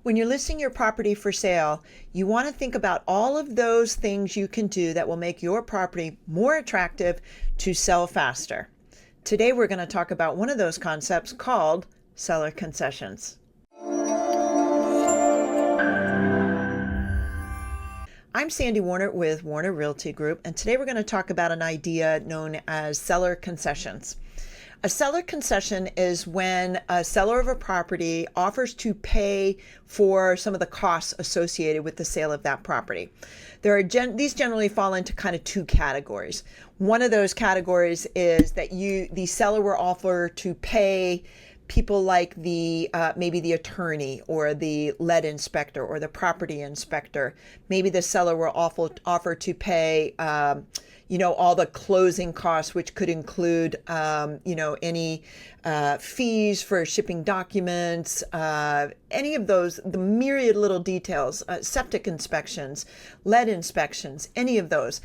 When you're listing your property for sale, you want to think about all of those things you can do that will make your property more attractive to sell faster. Today, we're going to talk about one of those concepts called seller concessions. I'm SandiWarner with Warner Realty Group, and today we're going to talk about an idea known as seller concessions. A seller concession is when a seller of a property offers to pay for some of the costs associated with the sale of that property. These generally fall into kind of two categories. One of those categories is that the seller will offer to pay people like maybe the attorney or the lead inspector or the property inspector. Maybe the seller will offer to pay all the closing costs, which could include, any fees for shipping documents, any of those, the myriad little details, septic inspections, lead inspections, any of those.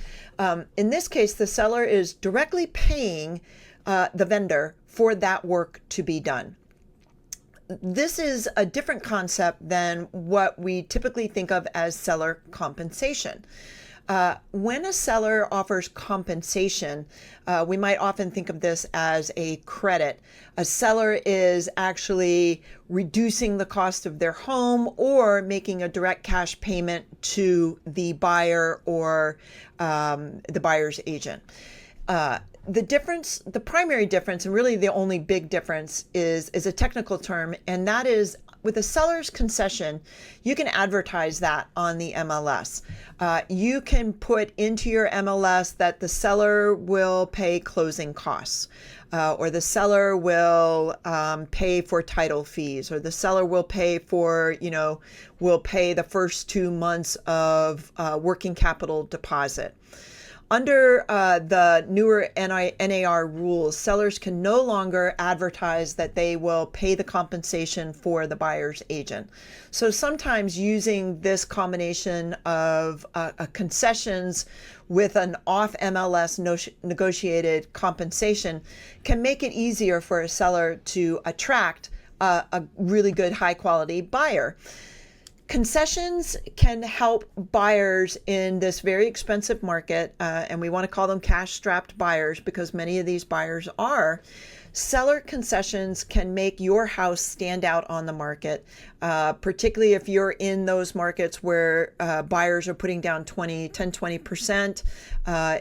In this case, the seller is directly paying the vendor for that work to be done. This is a different concept than what we typically think of as seller compensation. When a seller offers compensation, we might often think of this as a credit. A seller is actually reducing the cost of their home or making a direct cash payment to the buyer or the buyer's agent. The primary difference, and really the only big difference, is a technical term, and that is with a seller's concession, you can advertise that on the MLS. You can put into your MLS that the seller will pay closing costs, or the seller will pay for title fees, or the seller will pay the first 2 months of working capital deposit. Under the newer NAR rules, sellers can no longer advertise that they will pay the compensation for the buyer's agent. So sometimes using this combination of concessions with an off MLS negotiated compensation can make it easier for a seller to attract a really good high quality buyer. Concessions can help buyers in this very expensive market, and we want to call them cash-strapped buyers because many of these buyers are. Seller concessions can make your house stand out on the market, particularly if you're in those markets where buyers are putting down 20%.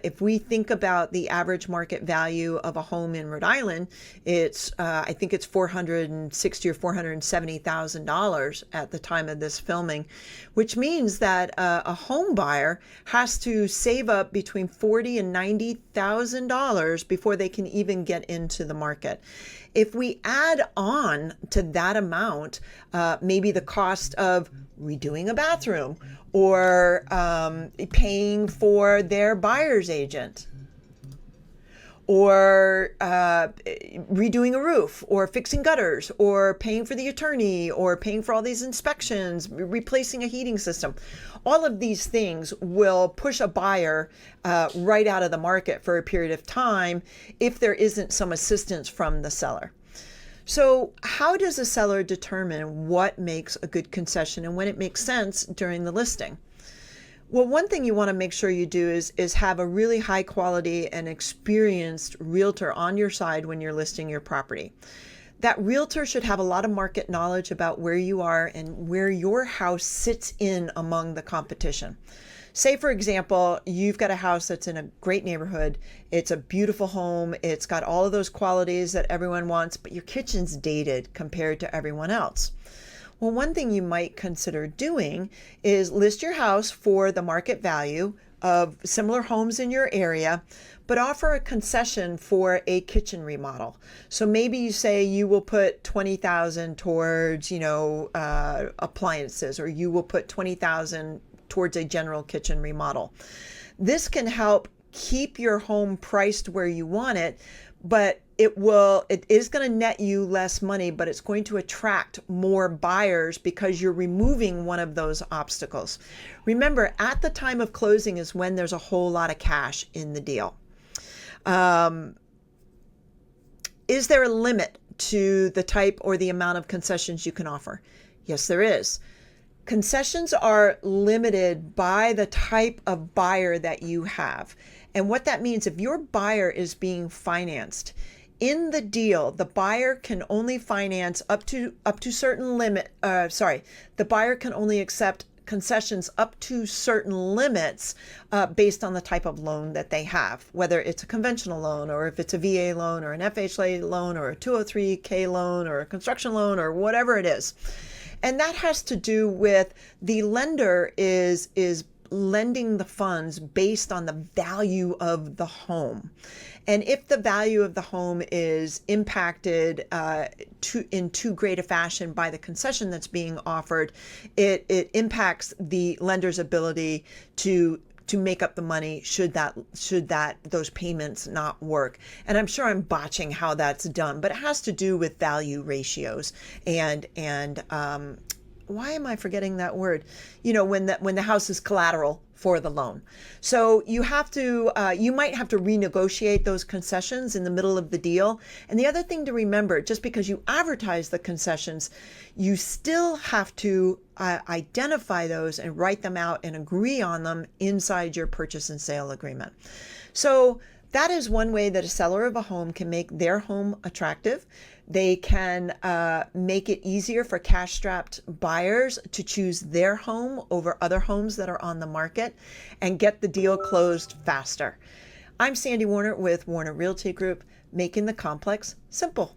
If we think about the average market value of a home in Rhode Island, I think it's $460,000 or $470,000 at the time of this filming, which means that a home buyer has to save up between $40,000 and $90,000 before they can even get into the market. If we add on to that amount, maybe the cost of redoing a bathroom or paying for their buyer's agent, or redoing a roof, or fixing gutters, or paying for the attorney, or paying for all these inspections, replacing a heating system. All of these things will push a buyer right out of the market for a period of time if there isn't some assistance from the seller. So how does a seller determine what makes a good concession and when it makes sense during the listing? Well, one thing you want to make sure you do is have a really high quality and experienced realtor on your side when you're listing your property. That realtor should have a lot of market knowledge about where you are and where your house sits in among the competition. Say, for example, you've got a house that's in a great neighborhood. It's a beautiful home. It's got all of those qualities that everyone wants, but your kitchen's dated compared to everyone else. Well, one thing you might consider doing is list your house for the market value of similar homes in your area, but offer a concession for a kitchen remodel. So maybe you say you will put $20,000 towards, appliances, or you will put $20,000 towards a general kitchen remodel. This can help keep your home priced where you want it, but it is going to net you less money, but it's going to attract more buyers because you're removing one of those obstacles. Remember, at the time of closing is when there's a whole lot of cash in the deal. Is there a limit to the type or the amount of concessions you can offer? Yes, there is. Concessions are limited by the type of buyer that you have. And what that means, if your buyer is being financed, in the deal, the buyer can only finance up to certain limit. The buyer can only accept concessions up to certain limits based on the type of loan that they have, whether it's a conventional loan or if it's a VA loan or an FHA loan or a 203K loan or a construction loan or whatever it is. And that has to do with the lender is lending the funds based on the value of the home. And if the value of the home is impacted in too great a fashion by the concession that's being offered, it impacts the lender's ability to make up the money should those payments not work. And I'm sure I'm botching how that's done, but it has to do with value ratios and why am I forgetting that word? When the house is collateral for the loan. So you have to, you might have to renegotiate those concessions in the middle of the deal. And the other thing to remember, just because you advertise the concessions, you still have to identify those and write them out and agree on them inside your purchase and sale agreement. So that is one way that a seller of a home can make their home attractive. They can make it easier for cash-strapped buyers to choose their home over other homes that are on the market and get the deal closed faster. I'm Sandi Warner with Warner Realty Group, making the complex simple.